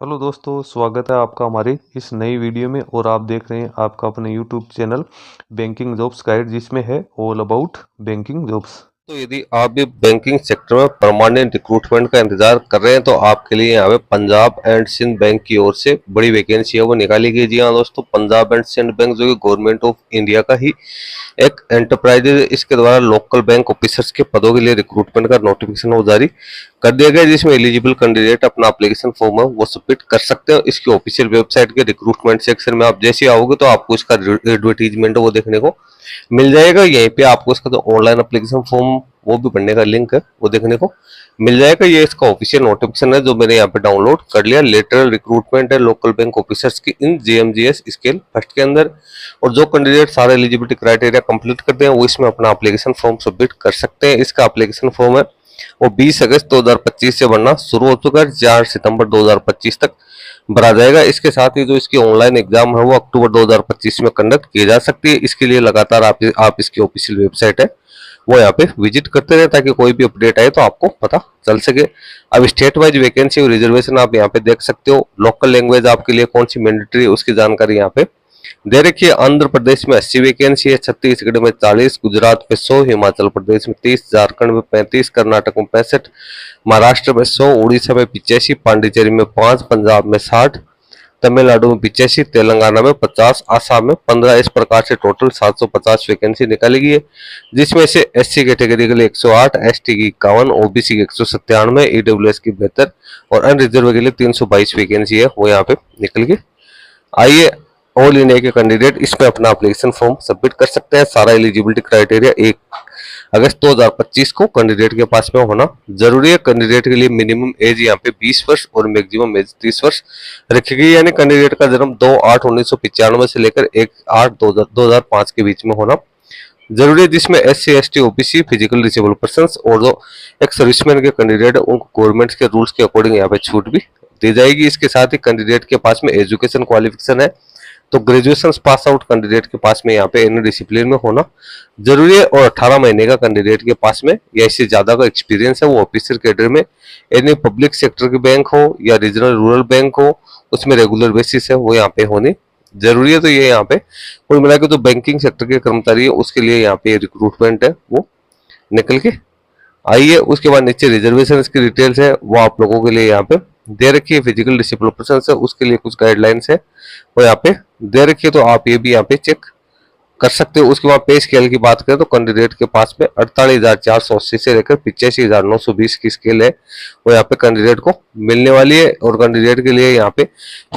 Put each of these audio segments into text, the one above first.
Hello दोस्तों, स्वागत है आपका हमारे इस नई वीडियो में। और आप देख रहे हैं आपका अपने YouTube channel banking jobs guide, जिसमें है ऑल अबाउट बैंकिंग जॉब्स। तो यदि आप भी बैंकिंग सेक्टर में परमानेंट रिक्रूटमेंट का इंतजार कर रहे हैं तो आपके लिए यहाँ पे पंजाब एंड सिंध बैंक की ओर से बड़ी वैकेंसी है वो निकाली गई। जी हाँ दोस्तों, पंजाब एंड सिंध बैंक जो कि गवर्नमेंट ऑफ इंडिया का ही एक एंटरप्राइज है, इसके द्वारा लोकल बैंक ऑफिसर्स के पदों के लिए रिक्रूटमेंट का नोटिफिकेशन वो जारी कर दिया गया, जिसमें एलिजिबल कैंडिडेट अपना एप्लीकेशन फॉर्म है वो सबमिट कर सकते हैं। इसकी ऑफिशियल वेबसाइट के रिक्रूटमेंट सेक्शन में आप जैसे आओगे तो आपको इसका एडवर्टीजमेंट वो देखने को मिल जाएगा। यहीं पे आपको इसका जो ऑनलाइन एप्लीकेशन फॉर्म वो भी भरने का लिंक है वो देखने को मिल जाएगा। ये इसका ऑफिशियल नोटिफिकेशन है जो मैंने यहाँ पे डाउनलोड कर लिया। लेटरल रिक्रूटमेंट है लोकल बैंक ऑफिसर्स की इन जेएमजीएस स्केल फर्स्ट के अंदर। और जो कैंडिडेट सारे एलिजिबिलिटी क्राइटेरिया कंप्लीट करते हैं वो इसमें अपना एप्लीकेशन फॉर्म सबमिट कर सकते हैं। इसका एप्लीकेशन फॉर्म है वो 20 अगस्त 2025 से भरना शुरू हो चुका है। 4 सितंबर 2025 तक भरा जाएगा। इसके साथ ही जो इसकी ऑनलाइन एग्जाम है वो अक्टूबर 2025 में कंडक्ट की जा सकती है। इसके लिए लगातार आप इसकी ऑफिशियल वेबसाइट है वो यहाँ पे विजिट करते रहे ताकि कोई भी अपडेट आए तो आपको पता चल सके। अब स्टेट वाइज वैकेंसी और रिजर्वेशन आप यहाँ पे देख सकते हो। लोकल लैंग्वेज आपके लिए कौन सी मैंडेटरी है उसकी जानकारी यहाँ पे दे रखी है। आंध्र प्रदेश में 80 वैकेंसी है, छत्तीसगढ़ में 40, गुजरात में 100, हिमाचल प्रदेश में 30, झारखंड में 35, कर्नाटक में 65, महाराष्ट्र में 100, उड़ीसा में 85, पांडिचेरी में 5, पंजाब में 60, तमिलनाडु में 85, तेलंगाना में 50, आसाम में 15। इस प्रकार से टोटल 750 वैकेंसी निकाली गई है, जिसमें से एससी कैटेगरी के लिए 108, एसटी की 51, ओबीसी की 197, ईडब्ल्यूएस की 72 और अनरिजर्व के लिए 322 वैकेंसी है वो यहाँ पे निकल गई। आइए, ऑल इंडिया के कैंडिडेट इसमें अपना एप्लीकेशन फॉर्म सबमिट कर सकते हैं। सारा एलिजिबिलिटी क्राइटेरिया 1 अगस्त 2025 को कैंडिडेट के पास में होना जरूरी है। कैंडिडेट के लिए मिनिमम एज यहाँ पे 20 वर्ष और मैक्सिमम एज 30 वर्ष रखी गई, यानी कैंडिडेट का जन्म 2/8/1995 से लेकर 1/8/2005 के बीच में होना जरूरी है, जिसमें SC ST OBC physical disable person और जो एक्स सर्विसमैन के कैंडिडेट है उनको गवर्नमेंट के रूल्स के अकॉर्डिंग यहाँ पे छूट भी दी जाएगी। इसके साथ ही कैंडिडेट के पास में एजुकेशन क्वालिफिकेशन है तो ग्रेजुएशन पास आउट कैंडिडेट के पास में यहाँ पे एनी डिसिप्लिन में होना जरूरी है। और 18 महीने का कैंडिडेट के पास में या इससे ज्यादा का एक्सपीरियंस है वो ऑफिसर कैडर में एनी पब्लिक सेक्टर के बैंक हो या रीजनल रूरल बैंक हो उसमें रेगुलर बेसिस है वो यहाँ पे होनी जरूरी है। तो ये यहाँ पे कुल मिला के जो बैंकिंग सेक्टर के कर्मचारी है उसके लिए यहाँ पे रिक्रूटमेंट है वो निकल के आइए। उसके बाद नीचे रिजर्वेशन की डिटेल्स है वो आप लोगों के लिए यहाँ पे दे रखी है। फिजिकल डिसेबल पर्सन है उसके लिए कुछ गाइडलाइंस है वो यहाँ पे दे रखी है, तो आप ये भी यहाँ पे चेक कर सकते हो। उसके बाद पे स्केल की बात करें तो कैंडिडेट के पास में 48,480 से लेकर 85,920 की स्केल है वो यहाँ पे कैंडिडेट को मिलने वाली है। और कैंडिडेट के लिए यहाँ पे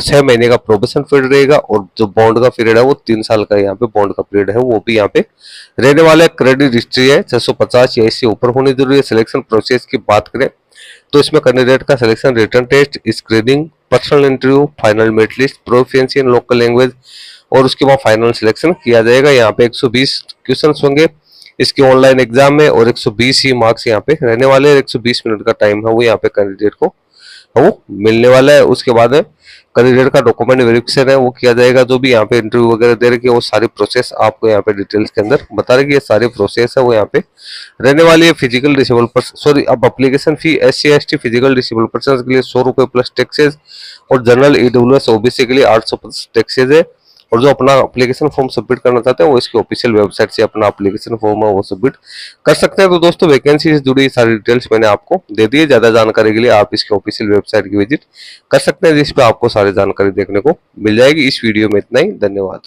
6 महीने का प्रोबेशन पीरियड रहेगा और जो बॉन्ड का पीरियड है वो 3 साल का यहाँ पे बॉन्ड का पीरियड है वो भी यहाँ पे रहने वाला है। क्रेडिट हिस्ट्री है 650 या इससे ऊपर होनी जरूरी है। सिलेक्शन प्रोसेस की बात करें तो इसमें कैंडिडेट का selection written test, screening, personal interview, final merit list, proficiency in local language और उसके बाद फाइनल सिलेक्शन किया जाएगा। यहाँ पे 120 क्वेश्चंस होंगे इसके ऑनलाइन एग्जाम में और 120 ही मार्क्स यहाँ पे रहने वाले हैं। 120 मिनट का टाइम है वो यहाँ पे कैंडिडेट को वो मिलने वाला है। उसके बाद कैंडिडेट का डॉक्यूमेंट वेरिफिकेशन है वो किया जाएगा। जो भी यहाँ पे इंटरव्यू वगैरह दे रखी है वो सारी प्रोसेस आपको यहाँ पे डिटेल्स के अंदर बता रही है। सारी प्रोसेस है वो यहाँ पे रहने वाली है। फिजिकल डिसेबल पर्सन सॉरी अब application fee SC ST physical disable person के लिए 100 रुपए प्लस टैक्सेज और जनरल ईडब्ल्यूएस ओबीसी के लिए 800 प्लस टैक्सेज है। और जो अपना एप्लीकेशन फॉर्म सबमिट करना चाहते हैं वो इसकी ऑफिशियल वेबसाइट से अपना एप्लीकेशन फॉर्म है वो सबमिट कर सकते हैं। तो दोस्तों वैकेंसी से जुड़ी सारी डिटेल्स मैंने आपको दे दी है। ज्यादा जानकारी के लिए आप इसकी ऑफिशियल वेबसाइट की विजिट कर सकते हैं जिस पे आपको सारी जानकारी देखने को मिल जाएगी। इस वीडियो में इतना ही, धन्यवाद।